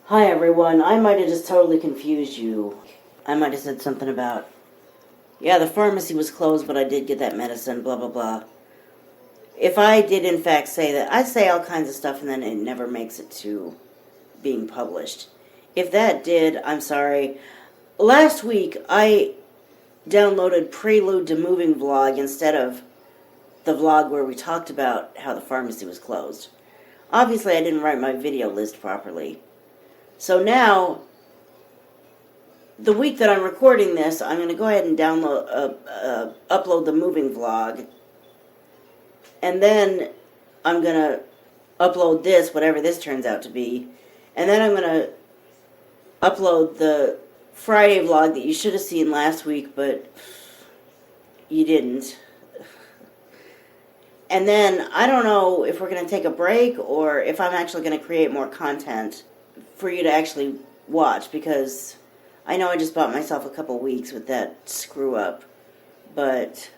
Hi everyone, I might have just totally confused you. I might have said something about, yeah, the pharmacy was closed, but I did get that medicine, blah blah blah. If I did in fact say that, I say all kinds of stuff and then it never makes it to being published. If that did, I'm sorry. Last week I downloaded Prelude to Moving Vlog instead of the vlog where we talked about how the pharmacy was closed. Obviously I didn't write my video list properly. So now, the week that I'm recording this, I'm going to go ahead and upload the moving vlog. And then I'm going to upload this, whatever this turns out to be. And then I'm going to upload the Friday vlog that you should have seen last week, but you didn't. And then, I don't know if we're going to take a break or if I'm actually going to create more content for you to actually watch, because I know I just bought myself a couple weeks with that screw up, but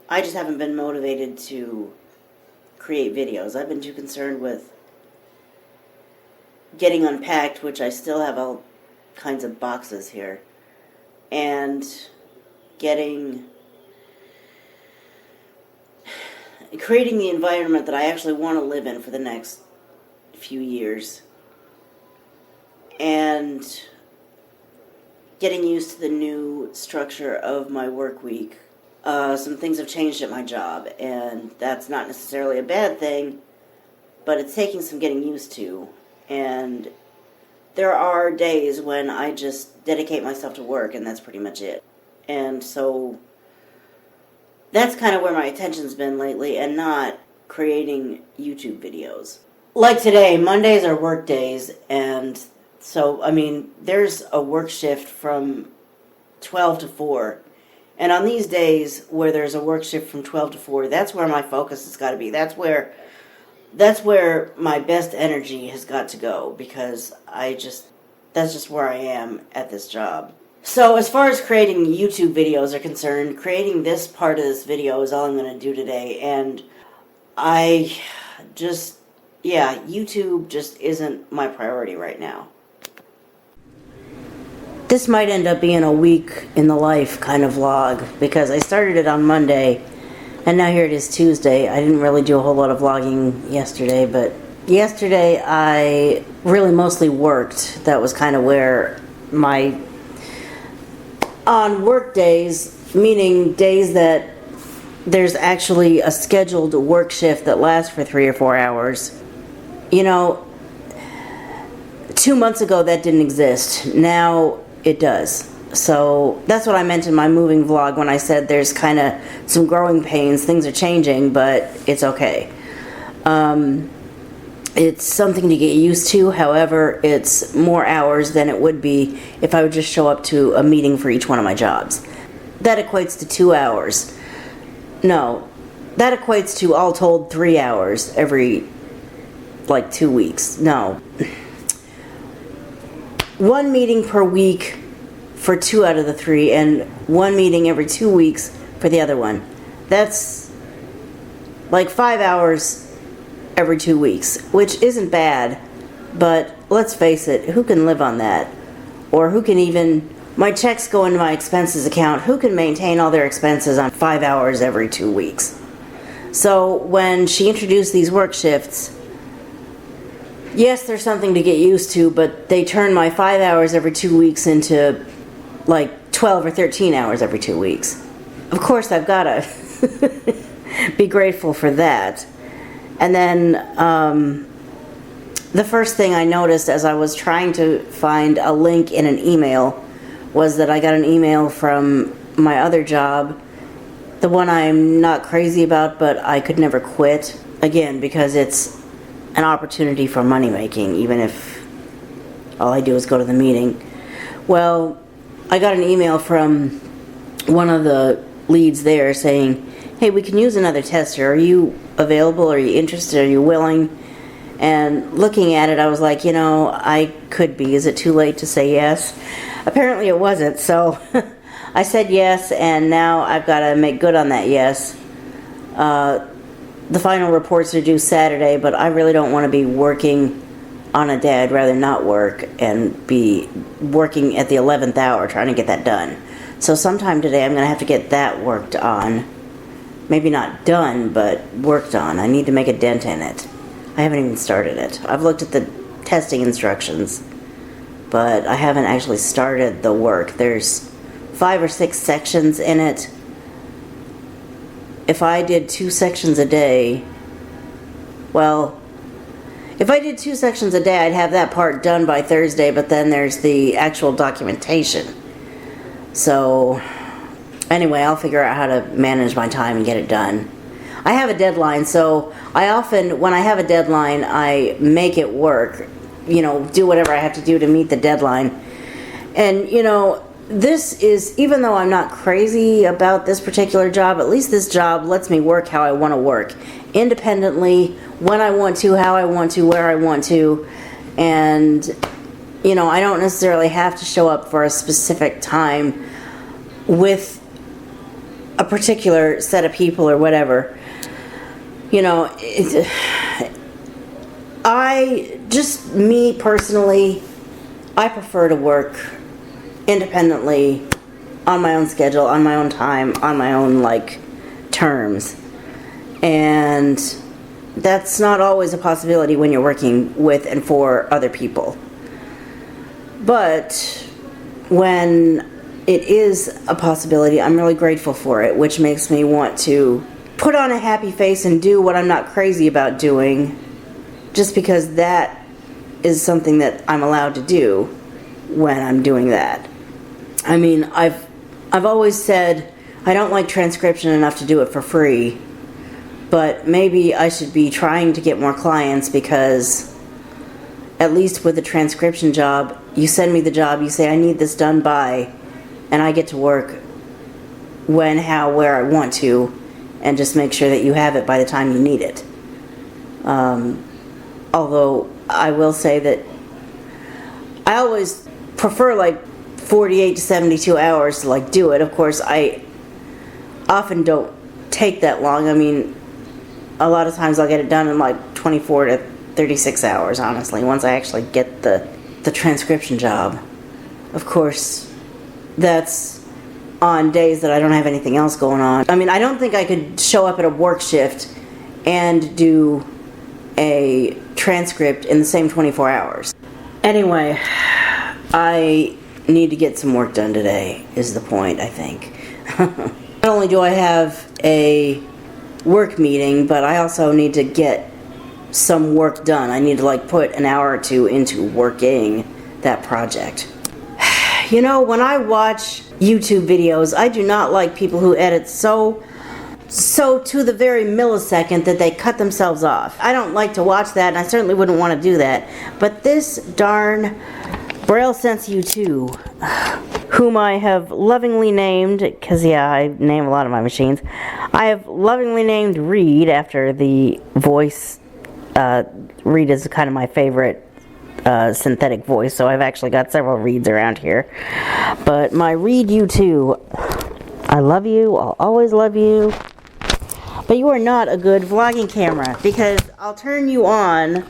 I just haven't been motivated to create videos. I've been too concerned with getting unpacked, which I still have all kinds of boxes here, and creating the environment that I actually want to live in for the next few years, and getting used to the new structure of my work week. Some things have changed at my job, and that's not necessarily a bad thing, but it's taking some getting used to. And there are days when I just dedicate myself to work, and that's pretty much it. And so that's kind of where my attention's been lately, and not creating YouTube videos. Like today, Mondays are work days, and so, I mean, there's a work shift from 12 to 4. And on these days where there's a work shift from 12 to 4, that's where my focus has got to be. That's where my best energy has got to go, because that's just where I am at this job. So as far as creating YouTube videos are concerned, creating this part of this video is all I'm going to do today. And YouTube just isn't my priority right now. This might end up being a week in the life kind of vlog, because I started it on Monday, and now here it is Tuesday. I didn't really do a whole lot of vlogging yesterday, but yesterday I really mostly worked. That was kind of where on work days, meaning days that there's actually a scheduled work shift that lasts for 3 or 4 hours. You know, 2 months ago that didn't exist. Now it does. So that's what I meant in my moving vlog when I said there's kind of some growing pains. Things are changing, but it's okay. It's something to get used to. However, it's more hours than it would be if I would just show up to a meeting for each one of my jobs. That equates to 2 hours. No, that equates to, all told, 3 hours every, 2 weeks. No. 1 meeting per week for 2 out of the 3, and 1 meeting every 2 weeks for the other one. That's 5 hours every 2 weeks, which isn't bad, but let's face it, who can live on that? Or who can even, my checks go into my expenses account, who can maintain all their expenses on 5 hours every 2 weeks? So when she introduced these work shifts, yes, there's something to get used to, but they turn my 5 hours every 2 weeks into 12 or 13 hours every 2 weeks. Of course, I've got to be grateful for that. And then the first thing I noticed as I was trying to find a link in an email was that I got an email from my other job, the one I'm not crazy about, but I could never quit, again, because it's an opportunity for money making, even if all I do is go to the meeting. Well, I got an email from one of the leads there saying, hey, we can use another tester. Are you available? Are you interested? Are you willing? And looking at it, I was like, I could be. Is it too late to say yes? Apparently it wasn't, so I said yes, and now I've got to make good on that yes. the final reports are due Saturday, but I really don't want to be working on a day. I'd rather not work and be working at the 11th hour trying to get that done. So sometime today I'm going to have to get that worked on. Maybe not done, but worked on. I need to make a dent in it. I haven't even started it. I've looked at the testing instructions, but I haven't actually started the work. There's 5 or 6 sections in it. If I did 2 sections a day, well, if I did 2 sections a day, I'd have that part done by Thursday, but then there's the actual documentation. So, anyway, I'll figure out how to manage my time and get it done. I have a deadline, so I often, when I have a deadline, I make it work. You know, do whatever I have to do to meet the deadline. And, you know, this is, even though I'm not crazy about this particular job, at least this job lets me work how I want to work. Independently, when I want to, how I want to, where I want to. And, you know, I don't necessarily have to show up for a specific time with a particular set of people or whatever. You know, me personally, I prefer to work independently on my own schedule, on my own time, on my own, like, terms. And that's not always a possibility when you're working with and for other people. But when it is a possibility, I'm really grateful for it, which makes me want to put on a happy face and do what I'm not crazy about doing, just because that is something that I'm allowed to do when I'm doing that. I mean, I've always said I don't like transcription enough to do it for free, but maybe I should be trying to get more clients, because at least with a transcription job, you send me the job, you say I need this done by, and I get to work when, how, where I want to, and just make sure that you have it by the time you need it. Although I will say that I always prefer like 48 to 72 hours to like do it. Of course, I often don't take that long. I mean, a lot of times I'll get it done in like 24 to 36 hours, honestly, once I actually get the transcription job. Of course, that's on days that I don't have anything else going on. I mean, I don't think I could show up at a work shift and do a transcript in the same 24 hours. Anyway, I need to get some work done today, is the point, I think. Not only do I have a work meeting, but I also need to get some work done. I need to like put an hour or two into working that project. You know, when I watch YouTube videos, I do not like people who edit so to the very millisecond that they cut themselves off. I don't like to watch that, and I certainly wouldn't want to do that. But this darn Braille Sense U2, whom I have lovingly named, because yeah, I name a lot of my machines, I have lovingly named Reed after the voice. Reed is kind of my favorite synthetic voice, so I've actually got several Reeds around here. But my Reed U2, I love you, I'll always love you, but you are not a good vlogging camera, because I'll turn him on,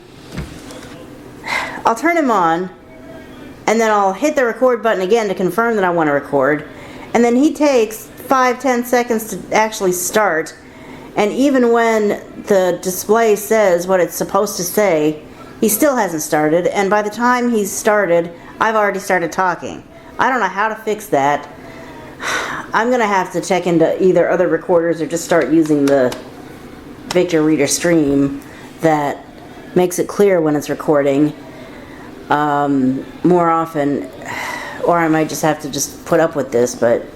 and then I'll hit the record button again to confirm that I want to record, and then he takes 5-10 seconds to actually start, and even when the display says what it's supposed to say, he still hasn't started, and by the time he's started, I've already started talking. I don't know how to fix that. I'm going to have to check into either other recorders or just start using the Victor Reader Stream that makes it clear when it's recording more often, or I might just have to just put up with this. But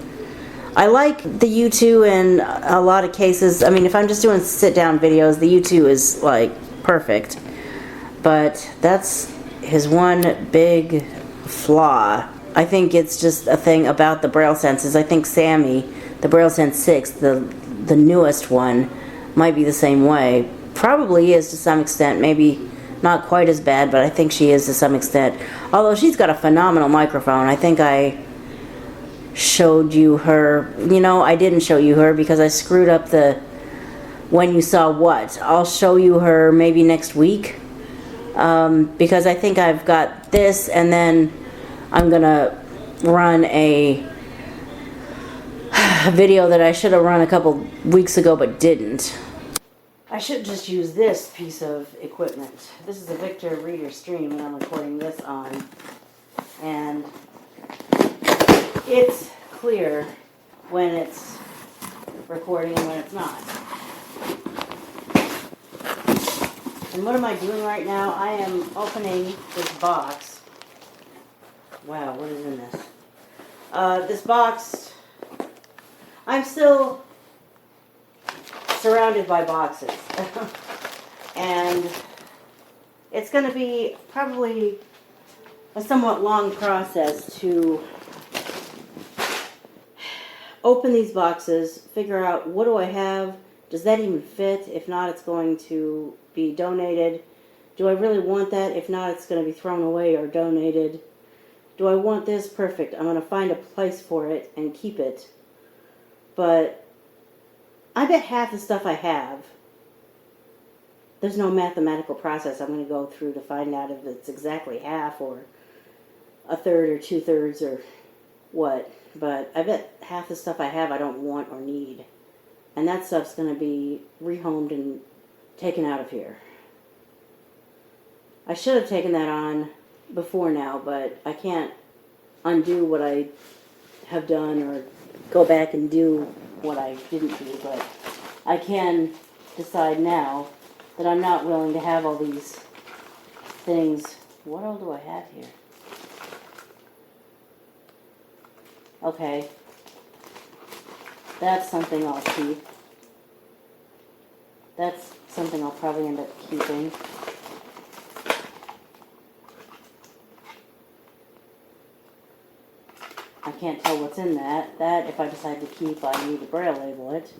I like the U2 in a lot of cases. I mean, if I'm just doing sit-down videos, the U2 is like perfect. But that's his one big flaw. I think it's just a thing about the Braille Senses. I think Sammy, the Braille Sense 6, the newest one, might be the same way. Probably is to some extent, maybe not quite as bad, but I think she is to some extent. Although she's got a phenomenal microphone. I think I showed you her. You know, I didn't show you her because I screwed up the when you saw what. I'll show you her maybe next week, because I think I've got this, and then I'm gonna run a video that I should have run a couple weeks ago but didn't. I should just use this piece of equipment. This is a Victor Reader Stream that I'm recording this on, and it's clear when it's recording and when it's not. And what am I doing right now? I am opening this box. Wow, what is in this? This box, I'm still surrounded by boxes. And it's going to be probably a somewhat long process to open these boxes, figure out what do I have, does that even fit? If not, it's going to be donated. Do I really want that? If not, it's going to be thrown away or donated. Do I want this? Perfect. I'm going to find a place for it and keep it. But I bet half the stuff I have, there's no mathematical process I'm going to go through to find out if it's exactly half or a third or 2/3 or what. But I bet half the stuff I have I don't want or need. And that stuff's going to be rehomed and taken out of here. I should have taken that on before now, but I can't undo what I have done or go back and do what I didn't do. But I can decide now that I'm not willing to have all these things. What all do I have here? Okay. That's something I'll keep. That's something I'll probably end up keeping. I can't tell what's in that. That, if I decide to keep, I need to braille label it.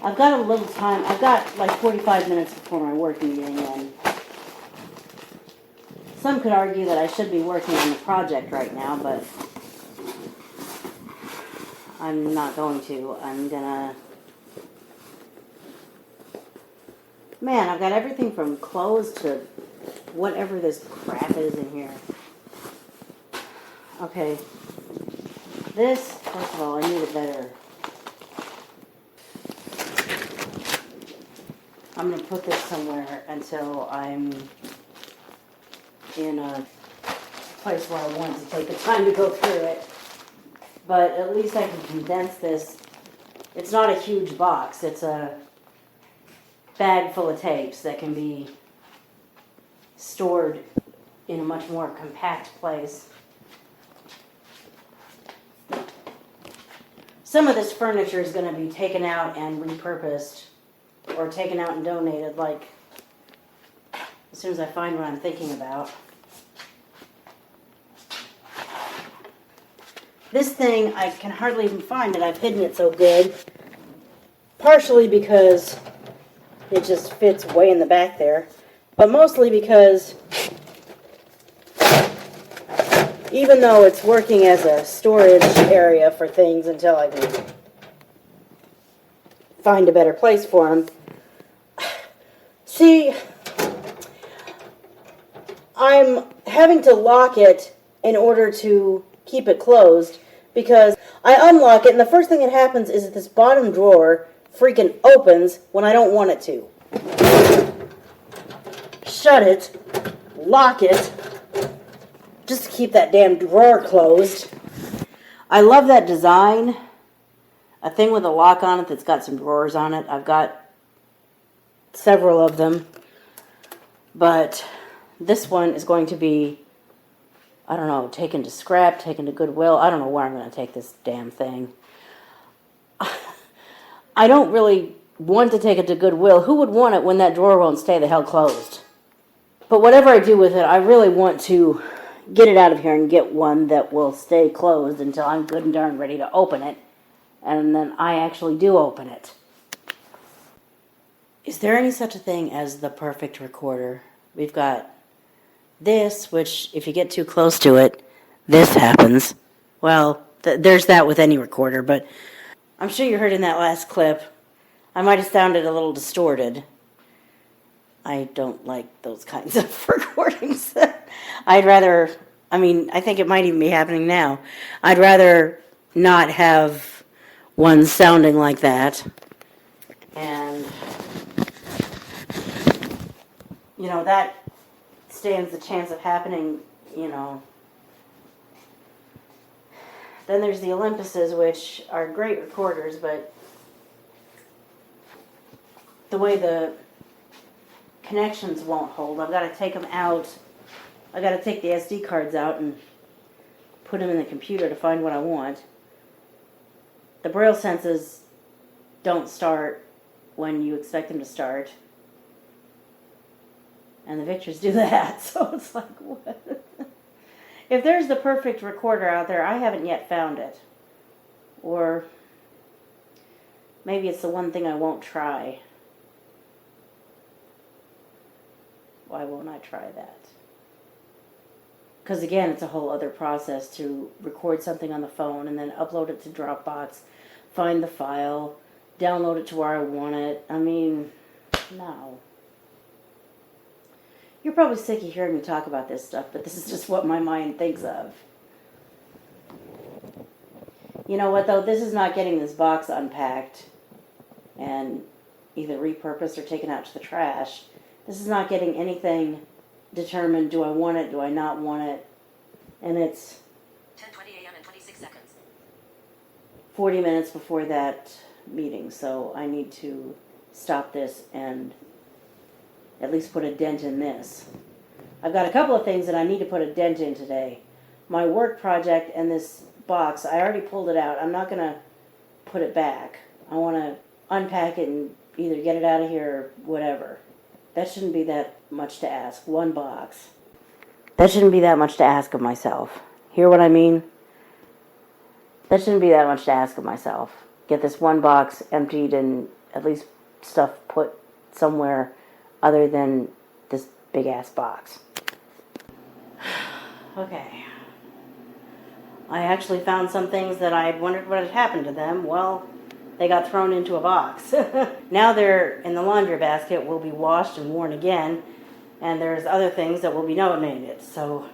I've got a little time. I've got like 45 minutes before my work meeting, and some could argue that I should be working on the project right now, but I'm not going to. I'm gonna... Man, I've got everything from clothes to whatever this crap is in here. Okay. This, first of all, I need a better... I'm going to put this somewhere until I'm in a place where I want to take the time to go through it. But at least I can condense this. It's not a huge box. It's a bag full of tapes that can be stored in a much more compact place. Some of this furniture is going to be taken out and repurposed, or taken out and donated, like, as soon as I find what I'm thinking about. This thing, I can hardly even find it. I've hidden it so good. Partially because it just fits way in the back there. But mostly because, even though it's working as a storage area for things until I can find a better place for them. See, I'm having to lock it in order to keep it closed, because I unlock it and the first thing that happens is that this bottom drawer freaking opens when I don't want it to. Shut it, lock it, just to keep that damn drawer closed. I love that design. A thing with a lock on it that's got some drawers on it. I've got several of them. But this one is going to be, I don't know, taken to scrap, taken to Goodwill. I don't know where I'm going to take this damn thing. I don't really want to take it to Goodwill. Who would want it when that drawer won't stay the hell closed? But whatever I do with it, I really want to get it out of here and get one that will stay closed until I'm good and darn ready to open it. And then I actually do open it. Is there any such a thing as the perfect recorder? We've got this, which if you get too close to it, this happens. Well, there's that with any recorder, but I'm sure you heard in that last clip, I might have sounded a little distorted. I don't like those kinds of recordings. I'd rather, I think it might even be happening now. I'd rather not have one sounding like that. And, that stands the chance of happening, Then there's the Olympuses, which are great recorders, but the way the connections won't hold, I've got to take them out. I've got to take the SD cards out and put them in the computer to find what I want. The Braille senses don't start when you expect them to start. And the Victors do that, so it's like, what? If there's the perfect recorder out there, I haven't yet found it. Or maybe it's the one thing I won't try. Why won't I try that? Because again, it's a whole other process to record something on the phone and then upload it to Dropbox, find the file, download it to where I want it. No. You're probably sick of hearing me talk about this stuff, but this is just what my mind thinks of. You know what, though? This is not getting this box unpacked and either repurposed or taken out to the trash. This is not getting anything determined. Do I want it? Do I not want it? And it's 10:20 a.m. and 26 seconds. 40 minutes before that meeting, so I need to stop this and at least put a dent in this. I've got a couple of things that I need to put a dent in today. My work project and this box, I already pulled it out. I'm not going to put it back. I want to unpack it and either get it out of here or whatever. That shouldn't be that much to ask. One box. That shouldn't be that much to ask of myself. Hear what I mean? That shouldn't be that much to ask of myself. Get this one box emptied and at least stuff put somewhere other than this big-ass box. Okay. I actually found some things that I'd wondered what had happened to them. Well, they got thrown into a box. Now they're in the laundry basket, will be washed and worn again, and there's other things that will be donated. So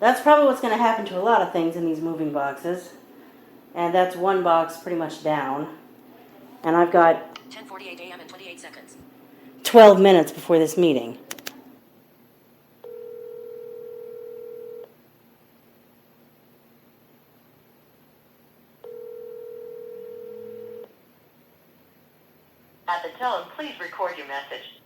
that's probably what's going to happen to a lot of things in these moving boxes. And that's one box pretty much down. And I've got 10:48 a.m. and 28 seconds. 12 minutes before this meeting. At the tone, please record your message.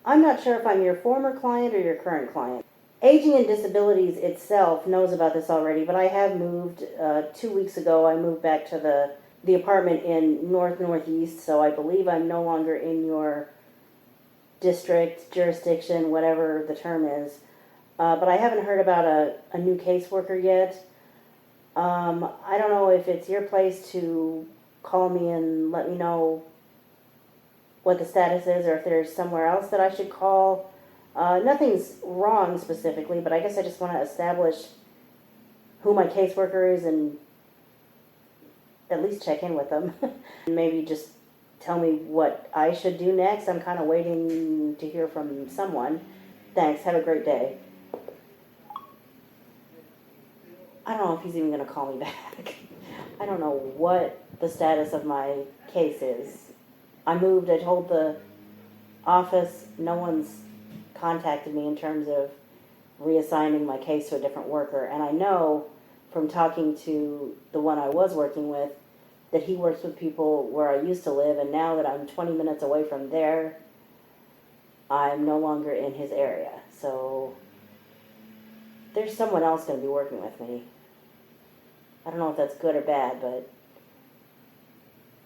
I'm not sure if I'm your former client or your current client. Aging and Disabilities itself knows about this already, but I have moved. 2 weeks ago, I moved back to the apartment in northeast, so I believe I'm no longer in your district, jurisdiction, whatever the term is. But I haven't heard about a new caseworker yet. I don't know if it's your place to call me and let me know what the status is, or if there's somewhere else that I should call. Nothing's wrong specifically, but I guess I just want to establish who my caseworker is and at least check in with them. Maybe just tell me what I should do next. I'm kind of waiting to hear from someone. Thanks. Have a great day. I don't know if he's even going to call me back. I don't know what the status of my case is. I moved. I told the office. No one's contacted me in terms of reassigning my case to a different worker. And I know from talking to the one I was working with that he works with people where I used to live, and now that I'm 20 minutes away from there, I'm no longer in his area. So there's someone else going to be working with me. I don't know if that's good or bad, but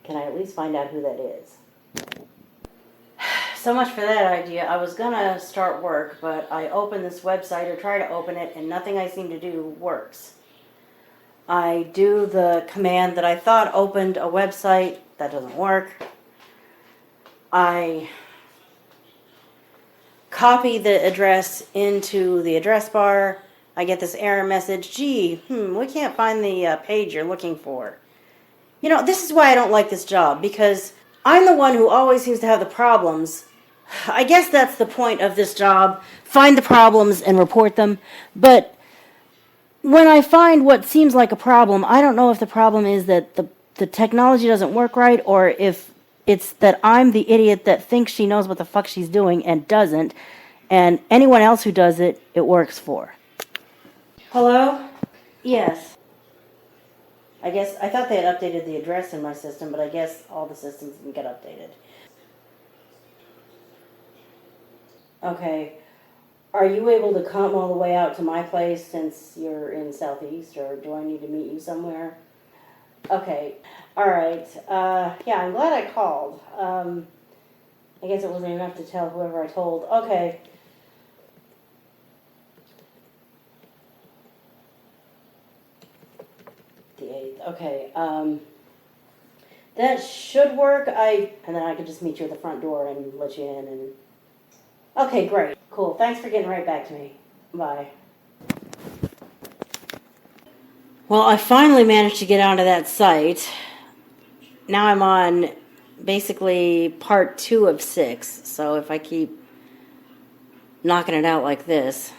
can I at least find out who that is? So much for that idea. I was going to start work, but I open this website or try to open it, and nothing I seem to do works. I do the command that I thought opened a website. That doesn't work. I copy the address into the address bar. I get this error message. Gee, we can't find the page you're looking for. You know, this is why I don't like this job, because I'm the one who always seems to have the problems. I guess that's the point of this job. Find the problems and report them. But when I find what seems like a problem, I don't know if the problem is that the technology doesn't work right, or if it's that I'm the idiot that thinks she knows what the fuck she's doing and doesn't, and anyone else who does it, it works for. Hello? Yes. I guess, I thought they had updated the address in my system, but I guess all the systems didn't get updated. Okay. Are you able to come all the way out to my place since you're in Southeast, or do I need to meet you somewhere? Okay. All right. Yeah, I'm glad I called. I guess it wasn't enough to tell whoever I told. Okay. The 8th. Okay. That should work. And then I could just meet you at the front door and let you in. And okay, great. Cool. Thanks for getting right back to me. Bye. Well, I finally managed to get onto that site. Now I'm on basically part 2 of 6. So if I keep knocking it out like this.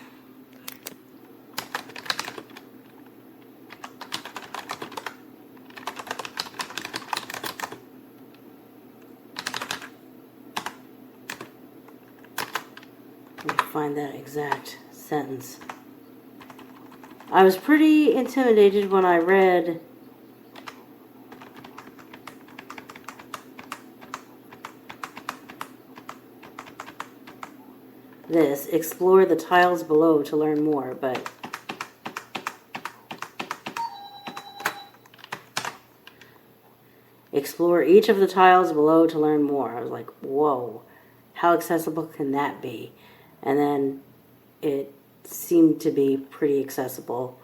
Let me find that exact sentence. I was pretty intimidated when I read this. Explore the tiles below to learn more, but explore each of the tiles below to learn more. I was like, whoa, how accessible can that be? And then it seemed to be pretty accessible.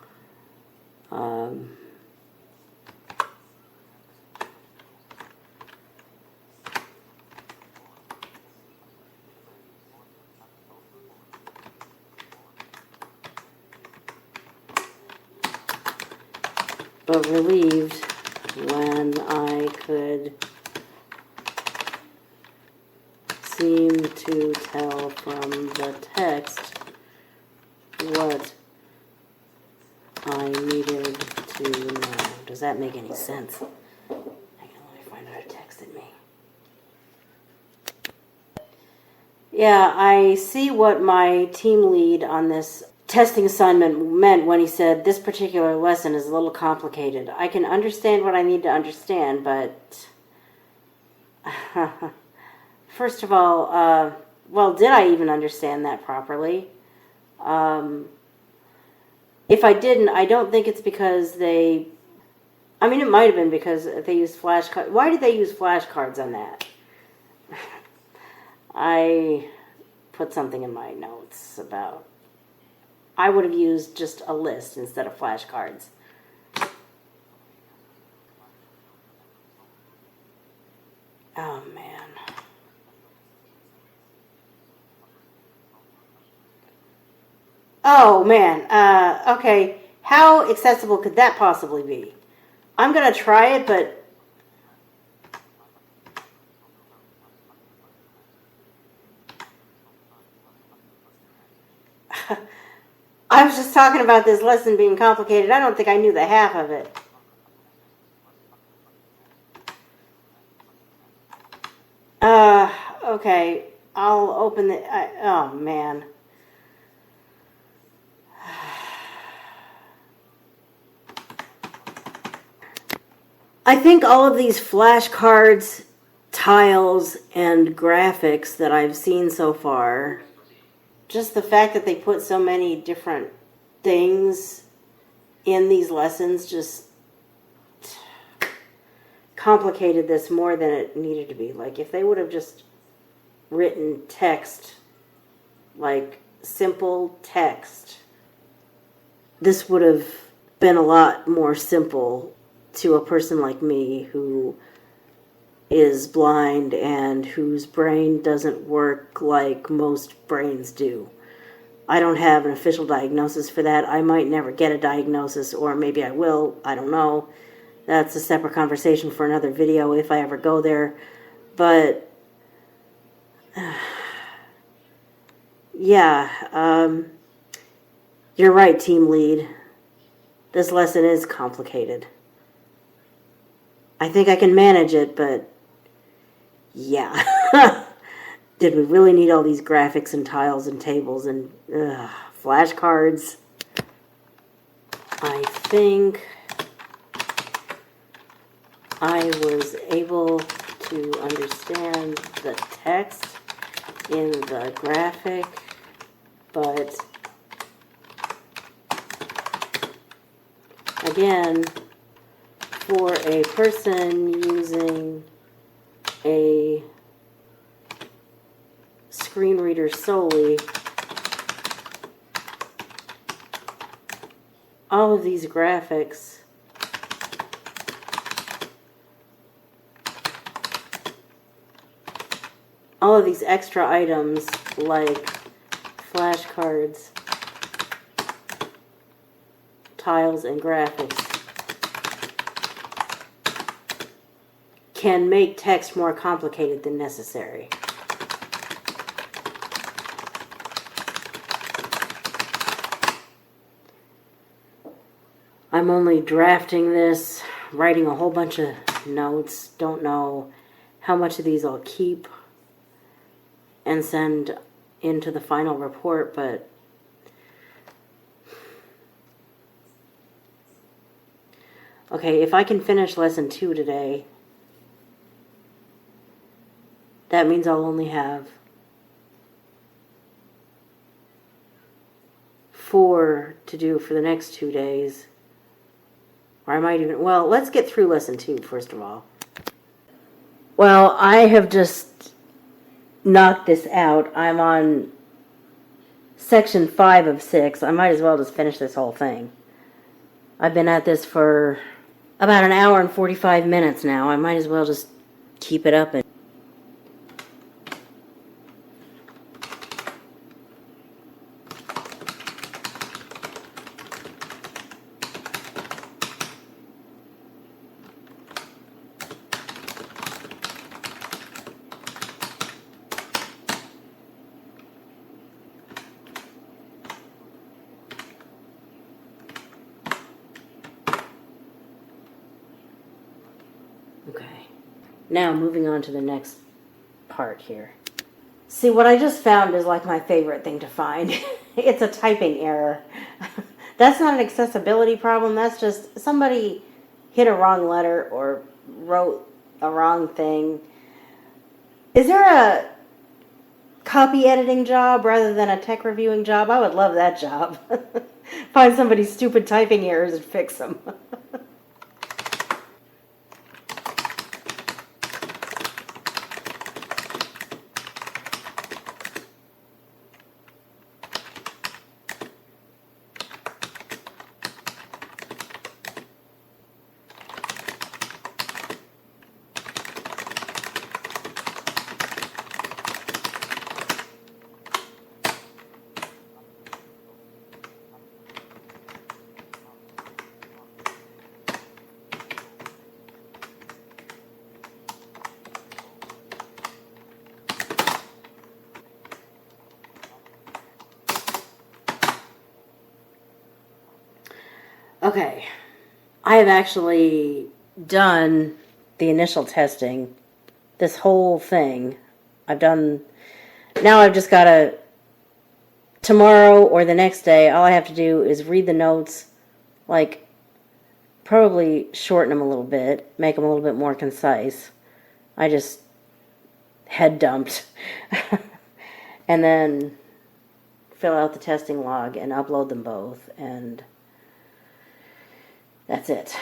But relieved when I could seem to tell from the text what I needed to know. Does that make any sense? Hang on, let me find out who texted me. Yeah, I see what my team lead on this testing assignment meant when he said this particular lesson is a little complicated. I can understand what I need to understand, but first of all, well, did I even understand that properly? If I didn't, I don't think it's because it might have been because they used flashcards. Why did they use flashcards on that? I put something in my notes about, I would have used just a list instead of flashcards. Oh, man. Oh, man. Okay. How accessible could that possibly be? I'm going to try it, but I was just talking about this lesson being complicated. I don't think I knew the half of it. Okay. I'll open the... oh, man. I think all of these flashcards, tiles, and graphics that I've seen so far, just the fact that they put so many different things in these lessons just complicated this more than it needed to be. Like, if they would have just written text, like simple text, this would have been a lot more simple to a person like me who is blind and whose brain doesn't work like most brains do. I don't have an official diagnosis for that. I might never get a diagnosis, or maybe I will. I don't know. That's a separate conversation for another video if I ever go there. But, yeah, you're right, team lead. This lesson is complicated. I think I can manage it, but yeah. Did we really need all these graphics and tiles and tables and flashcards? I think I was able to understand the text in the graphic, but again, for a person using a screen reader solely, all of these graphics all of these extra items like flashcards, tiles, and graphics can make text more complicated than necessary. I'm only drafting this, writing a whole bunch of notes. Don't know how much of these I'll keep and send into the final report, but okay, if I can finish lesson 2 today, that means I'll only have 4 to do for the next 2 days. Or I might even, well, let's get through lesson 2 first of all. Well, I have just knocked this out. I'm on section 5 of 6. I might as well just finish this whole thing. I've been at this for about an hour and 45 minutes now. I might as well just keep it up. Okay, now moving on to the next part here. See, what I just found is like my favorite thing to find. It's a typing error. That's not an accessibility problem. That's just somebody hit a wrong letter or wrote a wrong thing. Is there a copy editing job rather than a tech reviewing job? I would love that job. Find somebody's stupid typing errors and fix them. Okay, I have actually done the initial testing, this whole thing. Now I've just got to, tomorrow or the next day, all I have to do is read the notes, like probably shorten them a little bit, make them a little bit more concise. I just head dumped. And then fill out the testing log and upload them both, and that's it.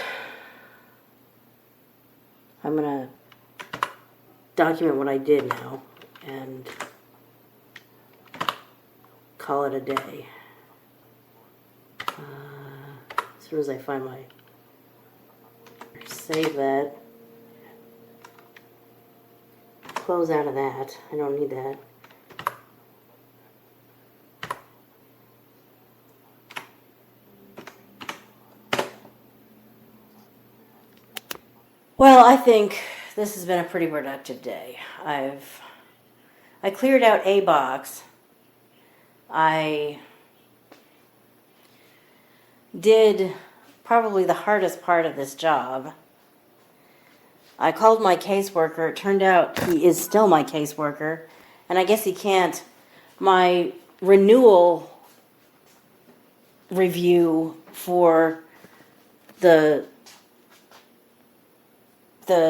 I'm going to document what I did now and call it a day. As soon as I find my... Save that. Close out of that. I don't need that. Well, I think this has been a pretty productive day. I cleared out a box. I did probably the hardest part of this job. I called my caseworker. It turned out he is still my caseworker, and I guess he can't. My renewal review for the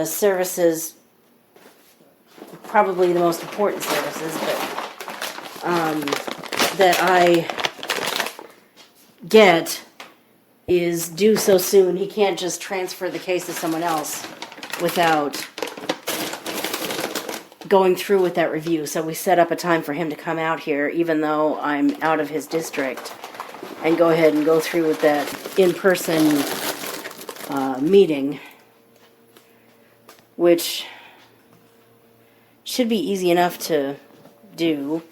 services, probably the most important services, but that I get is due so soon. He can't just transfer the case to someone else without going through with that review. So we set up a time for him to come out here, even though I'm out of his district, and go ahead and go through with that in-person meeting, which should be easy enough to do.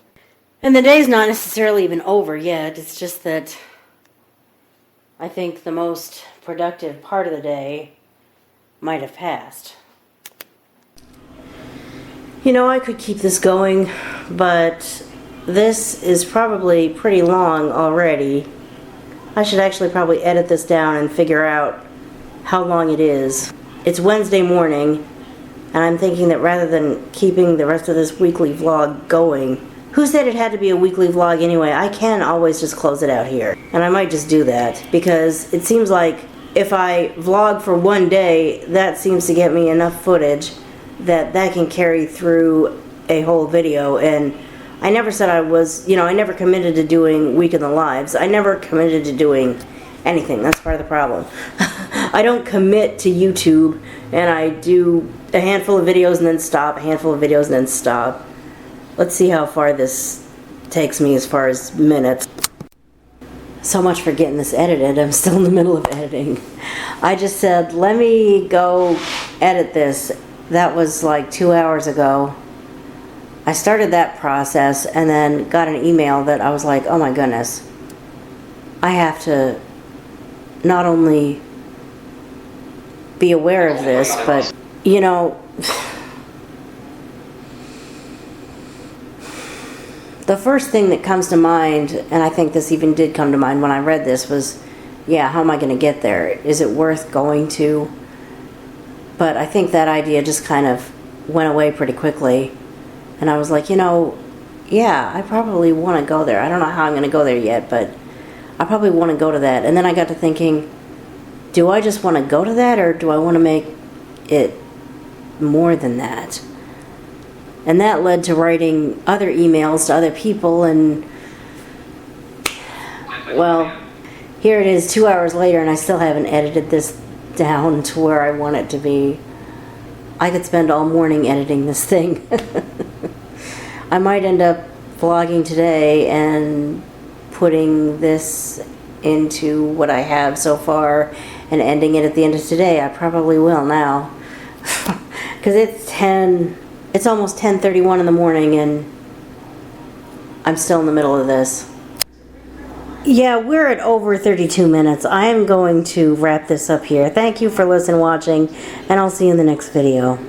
And the day's not necessarily even over yet. It's just that I think the most productive part of the day might have passed. You know, I could keep this going, but this is probably pretty long already. I should actually probably edit this down and figure out how long it is. It's Wednesday morning, and I'm thinking that rather than keeping the rest of this weekly vlog going, who said it had to be a weekly vlog anyway? I can always just close it out here. And I might just do that, because it seems like if I vlog for one day, that seems to get me enough footage that can carry through a whole video. And I never said I was, I never committed to doing Week in the Lives. I never committed to doing anything. That's part of the problem. I don't commit to YouTube, and I do a handful of videos and then stop, a handful of videos and then stop. Let's see how far this takes me as far as minutes. So much for getting this edited. I'm still in the middle of editing. I just said, let me go edit this. That was like 2 hours ago. I started that process and then got an email that I was like, oh my goodness. I have to not only be aware of this, but, the first thing that comes to mind, and I think this even did come to mind when I read this, was, how am I going to get there? Is it worth going to? But I think that idea just kind of went away pretty quickly. And I was like, I probably want to go there. I don't know how I'm going to go there yet, but I probably want to go to that. And then I got to thinking, do I just want to go to that, or do I want to make it more than that? And that led to writing other emails to other people, and, well, here it is 2 hours later, and I still haven't edited this down to where I want it to be. I could spend all morning editing this thing. I might end up vlogging today and putting this into what I have so far and ending it at the end of today. I probably will now. Because it's almost 10:31 in the morning, and I'm still in the middle of this. Yeah, we're at over 32 minutes. I am going to wrap this up here. Thank you for listening, watching, and I'll see you in the next video.